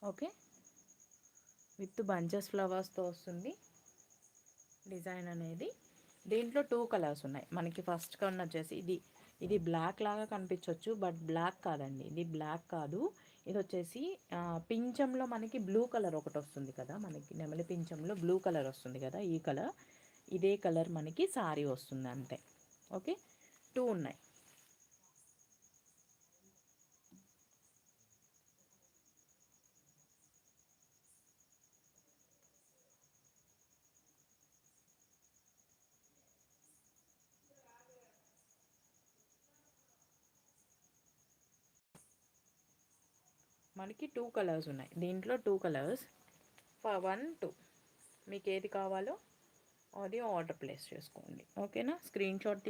Okay, with bunches ఫ్లవర్స్తో వస్తుంది design అనేది. దీంట్లో 2 కలర్స్ ఉన్నాయి మనకి. ఫస్ట్ కలర్ వచ్చేసి ఇది బ్లాక్ లాగా కనిపించవచ్చు, బట్ బ్లాక్ కాదండి, ఇది బ్లాక్ కాదు. ఇది వచ్చేసి పింఛంలో మనకి బ్లూ కలర్ ఒకటి వస్తుంది కదా, మనకి నెమలి పింఛంలో బ్లూ కలర్ వస్తుంది కదా, ఈ కలర్, ఇదే కలర్ మనకి సారీ వస్తుంది అంతే. ఓకే, 2 ఉన్నాయి. మనకి 2 కలర్స్ ఉన్నాయి దీంట్లో, 2 కలర్స్ 1 2. మీకు ఏది కావాలో అది ఆర్డర్ ప్లేస్ చేసుకోండి. ఓకేనా, స్క్రీన్ షాట్ తీయండి.